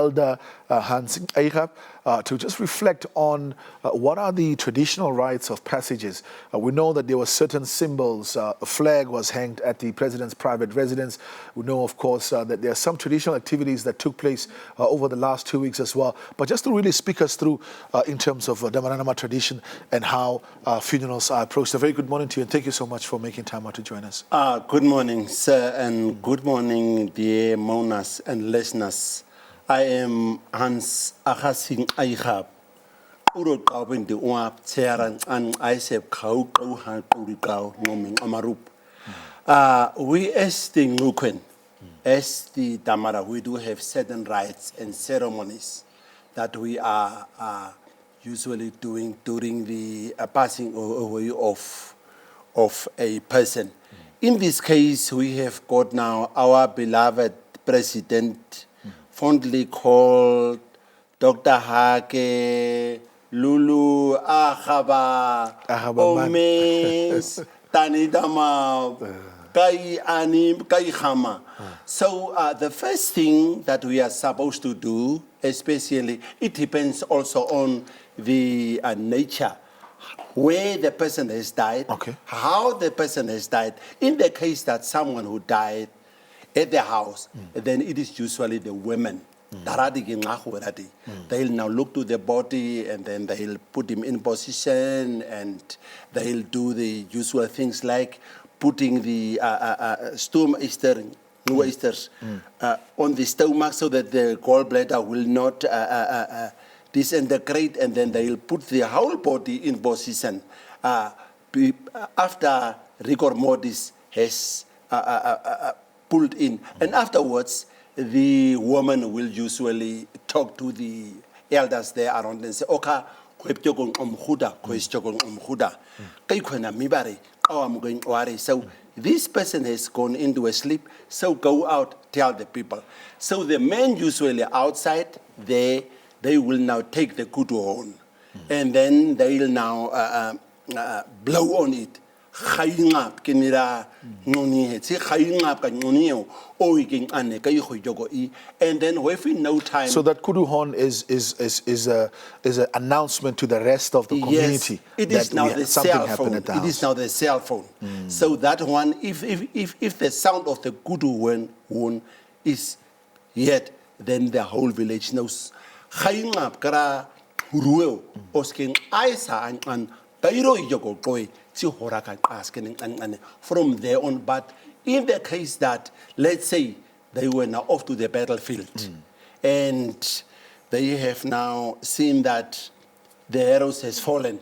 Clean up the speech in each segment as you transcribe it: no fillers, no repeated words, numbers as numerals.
Elder ṭOEixab to just reflect on what are the traditional rites of passages. We know that there were certain symbols. A flag was hanged at the president's private residence. We know, of course, that there are some traditional activities that took place over the last 2 weeks as well. But just to really speak us through in terms of Damara tradition and how funerals are approached. A very good morning to you, and thank you so much for making time out to join us. Good morning, sir, and good morning, dear mourners and listeners. I am ṭOEixab. Uro kaupin di uap tearan an ṭOEixab kau han kau ngoming amarup. We as the Ngukwen, as the Damara, we do have certain rites and ceremonies that we are usually doing during the passing away of a person. In this case, we have got now our beloved President, fondly called Dr. Hake, Lulu, Ahaba, Omes, Tanidama, Kai Anim, Kai Hama. So the first thing that we are supposed to do, especially, it depends also on the nature, where the person has died, how the person has died. In the case that someone who died at the house, then it is usually the women. They'll now look to the body and then they'll put him in position and they'll do the usual things like putting the ṭOEixab on the stomach so that the gallbladder will not disintegrate, and then they'll put the whole body in position after rigor mortis has pulled in. And afterwards, the woman will usually talk to the elders there around and say, "Oka, so this person has gone into a sleep, so go out, tell the people." So the men usually outside there, they will now take the kudu horn, and then they'll now blow on it. And then within no time. So that kudu horn is an announcement to the rest of the community. Yes, it is now the cell phone. It is now the cell phone. So that one, if the sound of the kudu horn is yet, then the whole village knows. From there on, but in the case that, let's say, they were now off to the battlefield and they have now seen that the arrows has fallen,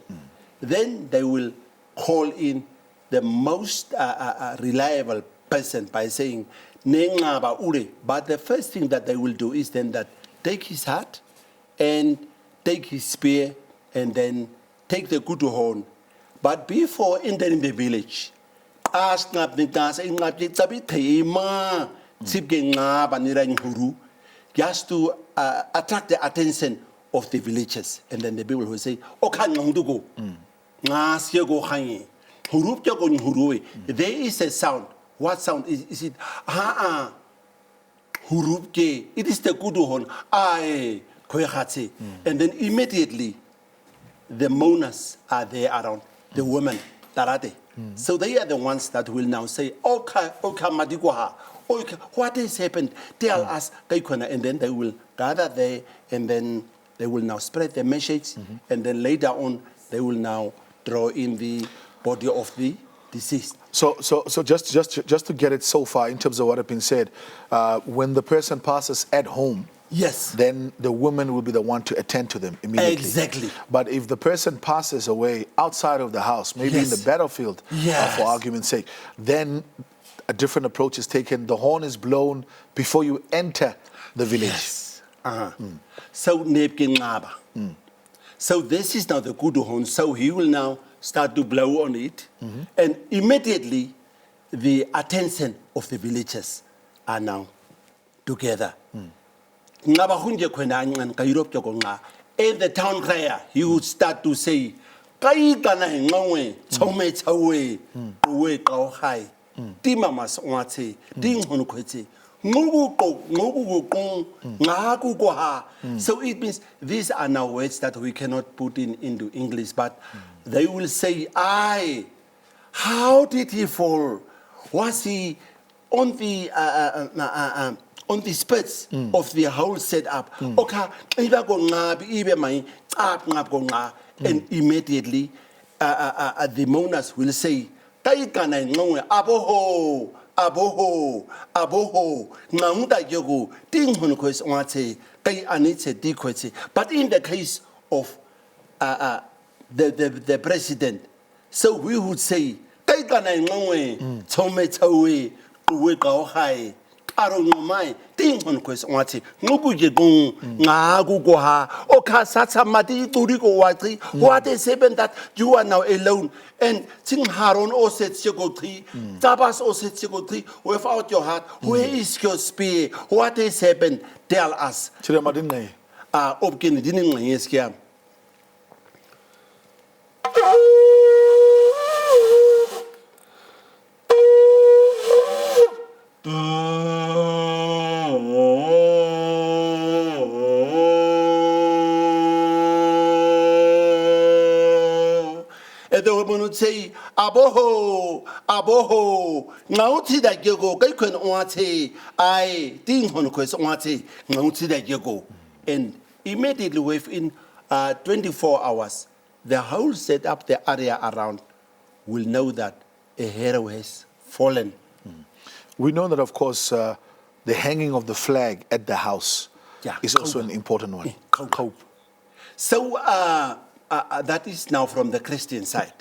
then they will call in the most reliable person by saying, "Nengaba ure." But the first thing that they will do is then that take his hat and take his spear and then take the kudu horn. But before entering the village, just to attract the attention of the villagers. And then the people will say, there is a sound. What sound is it? It is the kudu horn. And then immediately, the mourners are there around, the women, tarate. So they are the ones that will now say, what has happened? Tell us. And then they will gather there, and then they will now spread the message, and then later on, they will now draw in the body of the deceased. So just to get it so far in terms of what has been said, when the person passes at home, yes, then the woman will be the one to attend to them immediately. Exactly. But if the person passes away outside of the house, maybe in the battlefield, for argument's sake, then a different approach is taken. The horn is blown before you enter the village. Yes. So so this is now the kudu horn. So he will now start to blow on it, and immediately the attention of the villagers are now together. In the town crier, he would start to say, So it means these are now words that we cannot put into English, but they will say, how did he fall? Was he on the spits of the whole setup? And immediately the mourners will say, aboho, aboho, aboho, ngamuda yogo, ting hunquest wate, kay anite diquete. But in the case of the president, so we would say, kay kanay ngwe, tome tawe, uwe gao hai. Ting quest wati, Nubuji gung, Nagugoha, Okasata Mati, Turiko Wati, what is happened that you are now alone, and Ting Haron Oset Sigoti, Tabas Oset Sigoti, without your heart, where is your spear? What has happened? Tell us. Chiramadine. Opkin didn't yes, yeah. And the woman would say, aboho, aboho, nauti that you go, Gaikon wate, I ding honquest wate, nauti that you go. And immediately within 24 hours, the whole setup, the area around, will know that a hero has fallen. We know that, of course, the hanging of the flag at the house is also an important one. Cope. So that is now from the Christian side.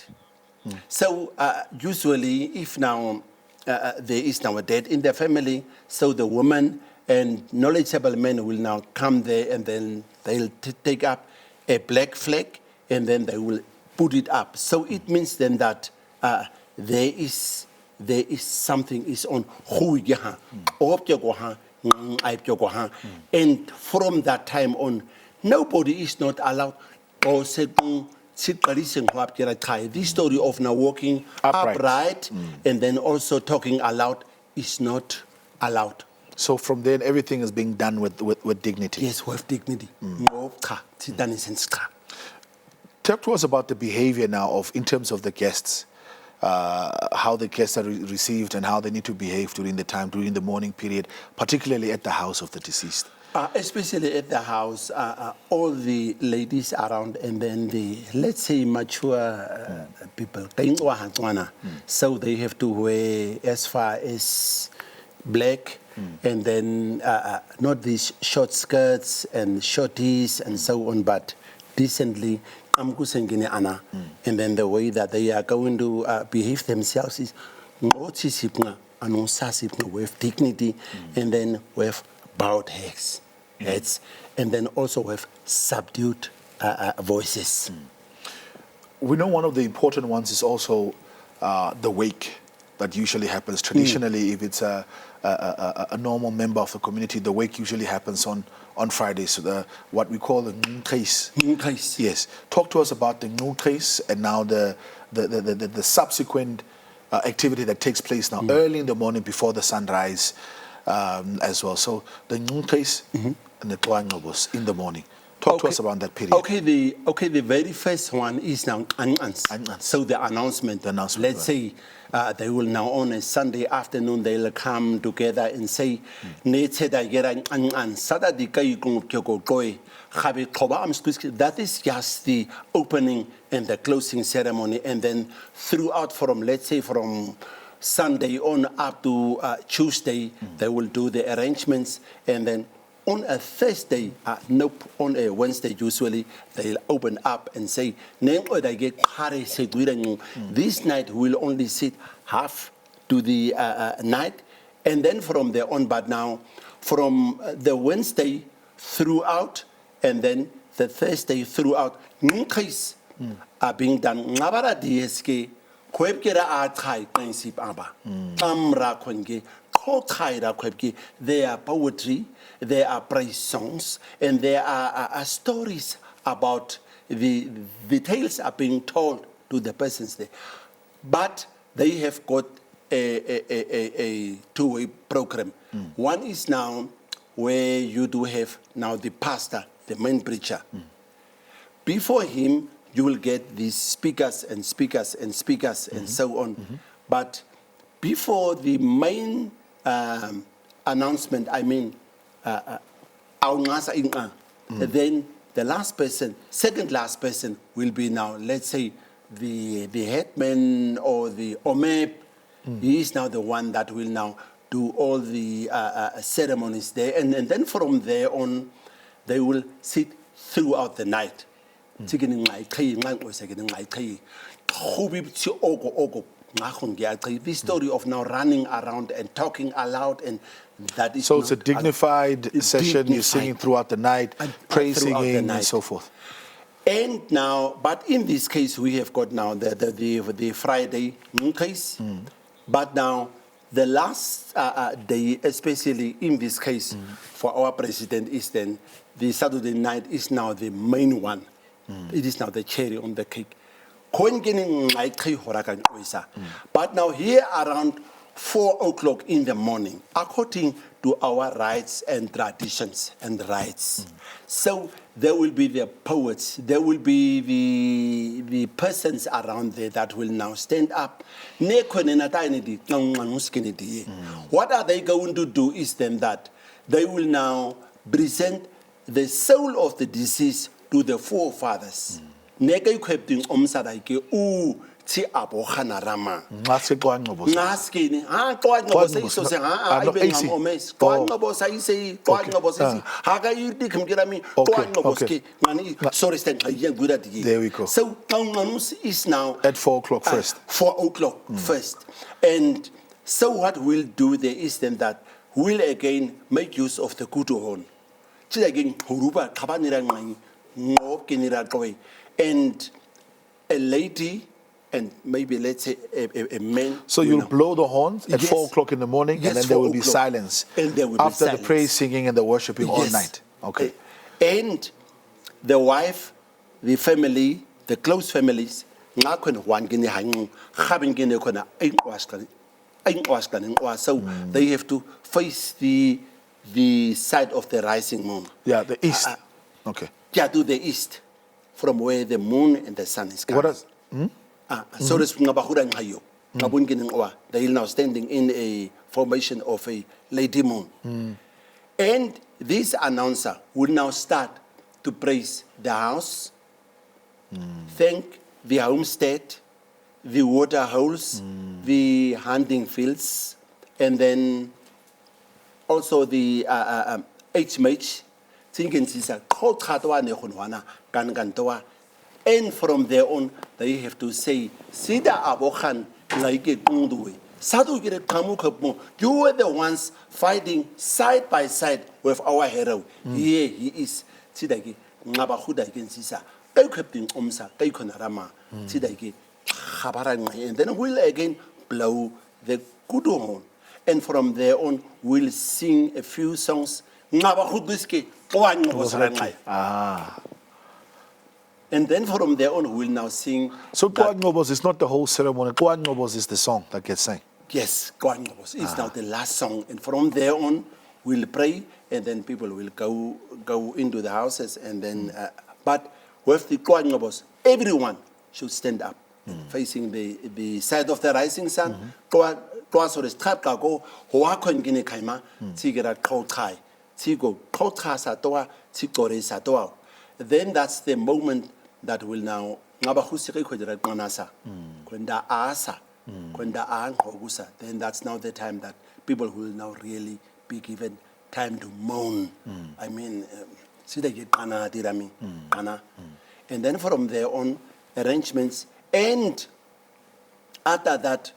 So usually, if now there is now a death in the family, so the woman and knowledgeable men will now come there, and then they'll take up a black flag, and then they will put it up. So it means then that there is something is on and from that time on, nobody is not allowed or this story of now walking upright and then also talking aloud is not allowed. So from then, everything is being done with dignity. Yes, with dignity. Talk to us about the behavior now in terms of the guests, how the guests are received and how they need to behave during the mourning period, particularly at the house of the deceased. Especially at the house, all the ladies around, and then the, let's say, mature people, so they have to wear as far as black, and then not these short skirts and shorties and so on, but decently, and then the way that they are going to behave themselves is with dignity, and then with bowed heads, and then also with subdued voices. We know one of the important ones is also the wake that usually happens. Traditionally, if it's a normal member of the community, the wake usually happens on Fridays, so what we call the narrates. Yes. Talk to us about the narrates and now the subsequent activity that takes place now early in the morning before the sunrise as well. So the narrates and the ṭOEixab in the morning. Talk to us about that period. Okay, the very first one is now so the announcement. Let's say they will now on a Sunday afternoon they'll come together and say, that is just the opening and the closing ceremony, and then throughout from, let's say, from Sunday on up to Tuesday, they will do the arrangements, and then on a Thursday, on a Wednesday, usually, they'll open up and say, this night we'll only sit half to the night, and then from there on, but now, from the Wednesday throughout, and then the Thursday throughout, are being done. There are poetry, there are praise songs, and there are stories about the tales are being told to the persons there. But they have got a two-way program. One is now where you do have now the pastor, the main preacher. Before him, you will get these speakers and speakers and speakers and so on. But before the main announcement, I mean, then the last person, second last person will be now, let's say, the headman or the OMEP. He is now the one that will now do all the ceremonies there. And then from there on, they will sit throughout the night. This story of now running around and talking aloud, and that is so it's a dignified session. You're singing throughout the night, praise singing, and so forth. And now, but in this case, we have got now the Friday case. But now, the last day, especially in this case, for our president, is then the Saturday night is now the main one. It is now the cherry on the cake. But now here around 4 o'clock in the morning, according to our rights and traditions and rights. So there will be the poets, there will be the persons around there that will now stand up. What are they going to do is then that they will now present the soul of the deceased to the forefathers. Ti abokhana rama Ngase kwaNgcobo. ngaskini ha qoanqobo sayisose ha ayibengam omes qoanqobo sayise qoanqobo sayise ha ka yirti khimkira mi qoanqobo ske ngani sorry stand good at There we go. So Qanqanus is now At 4 o'clock first. 4 o'clock first. And so what we'll do there is then that we'll again make use of the kutu horn. Again, huruba kabanira ngani ngob kinira qoy, and a lady and maybe let's say a man. So you'll blow the horns at 4 o'clock in the morning, and then there will be silence. And there will after be silence. The praise singing and the worshiping all night. Okay. And the wife, the family, the close families, so they have to face the side of the rising moon. Yeah, the east. Okay. Yeah, to the east, from where the moon and the sun is coming. What else? So they are now standing in a formation of a lady moon. And this announcer will now start to praise the house, thank the homestead, the water holes, the hunting fields, and then also the HMH. And from there on, they have to say, Sida Abokhan like a Gundui. You were the ones fighting side by side with our hero. Here he is. Sidaki Nabahuda against Sisa. They kept in Omsa, they Konarama, Sidaki Habarang, and then we'll again blow the kudu horn. And from there on, we'll sing a few songs. Nabahudiski, and then from there on, we'll now sing. So ṭwaNgcobos is not the whole ceremony. ṭwaNgcobos is the song that gets sang. Yes, ṭwaNgcobos is now the last song. And from there on, we'll pray, and then people will go into the houses. And then, but with the ṭwaNgcobos, everyone should stand up, facing the side of the rising sun. Then that's the moment that will now then that's now the time that people will now really be given time to mourn. I mean, and then from there on, arrangements, and after that,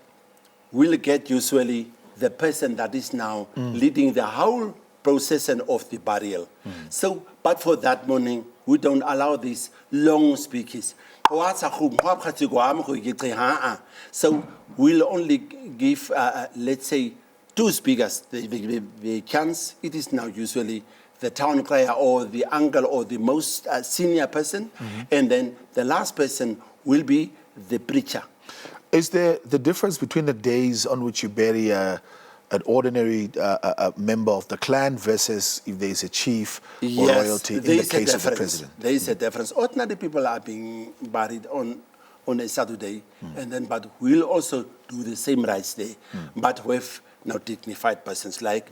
we'll get usually the person that is now leading the whole procession of the burial. So, but for that morning, we don't allow these long speeches. So we'll only give, let's say, 2 speakers. The chance, it is now usually the town crier or the uncle or the most senior person. And then the last person will be the preacher. Is there the difference between the days on which you bury an ordinary member of the clan versus if there is a chief or royalty in the case of the president? There is a difference. Ordinary people are being buried on a Saturday, and then but we'll also do the same rites there, but with now dignified persons like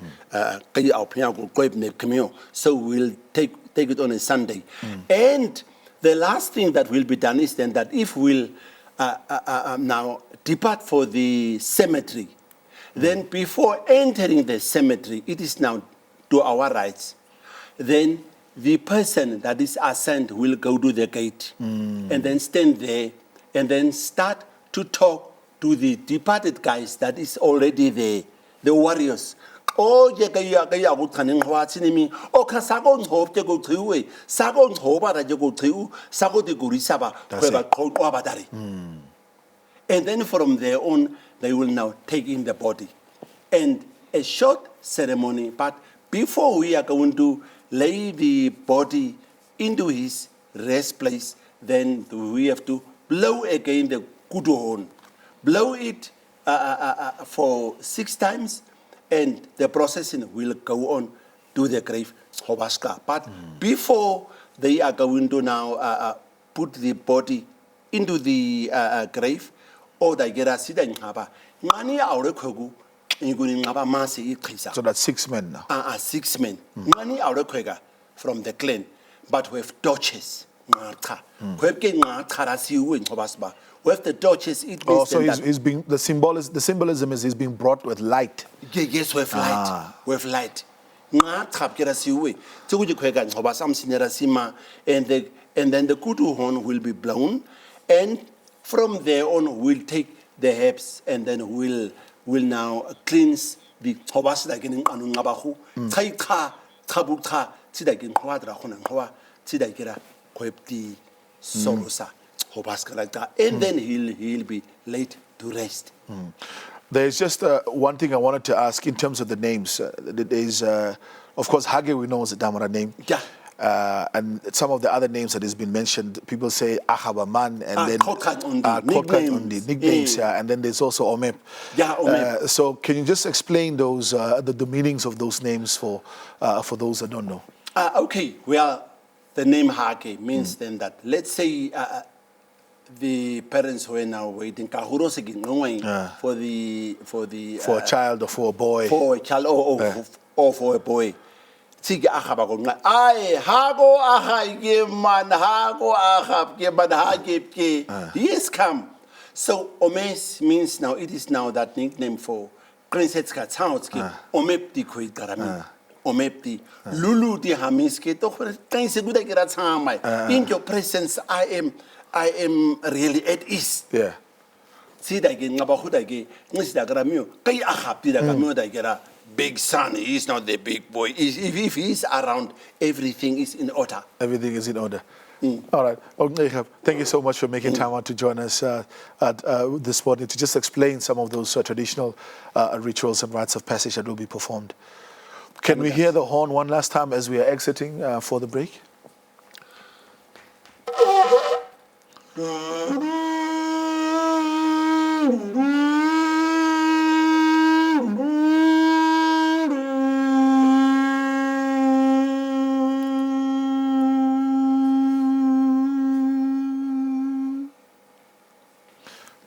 so we'll take it on a Sunday. And the last thing that will be done is then that if we'll now depart for the cemetery, then before entering the cemetery, it is now to our rights. Then the person that is assigned will go to the gate and then stand there and then start to talk to the departed guys that is already there, the warriors. Oh, that's it. And then from there on, they will now take in the body. And a short ceremony, but before we are going to lay the body into his rest place, then we have to blow again the kudu horn. Blow it for 6 times, and the procession will go on to the grave. But before they are going to now put the body into the grave, or they get a sida ngaba ngani awre khogu inguni ngaba masi iqhisa. So that's 6 men now. 6 men. Ngani awre khoga from the clan, but with torches. With the torches, it means so he's being the symbolism is he's being brought with light. Yes, with light. With light. And then the kudu horn will be blown, and from there on we'll take the herbs and then we'll now cleanse the hobas like in anunabahu. And then he'll be laid to rest. There's just one thing I wanted to ask in terms of the names. There's, of course, Hage we know is a Damara name. Yeah. And some of the other names that has been mentioned, people say Ahabaman and then nicknames, yeah. And then there's also Omep. Yeah, Omep. So can you just explain those the meanings of those names for those that don't know? Okay, well, the name Hage means then that, let's say the parents were now waiting for a child or for a boy. For a child or for a boy. He has come. So Omes means now, it is now that nickname for Princess Katsautski, Omep di Kuit Garami. Omep di Lulu di Hamiski, in your presence I am really at ease. Yeah. See that again, Nabahuda, Nisdagramio, Kay Ahab did a big son, he is not the big boy. If he is around, everything is in order. Everything is in order. All right. ṭheEixab, thank you so much for making time out to join us this morning to just explain some of those traditional rituals and rites of passage that will be performed. Can we hear the horn one last time as we are exiting for the break?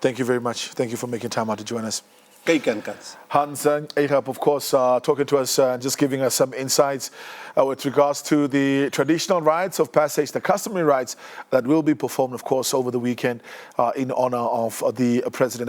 Thank you very much. Thank you for making time out to join us. Hans ṭheEixab, of course, talking to us, just giving us some insights with regards to the traditional rites of passage, the customary rites that will be performed, of course, over the weekend in honor of the president.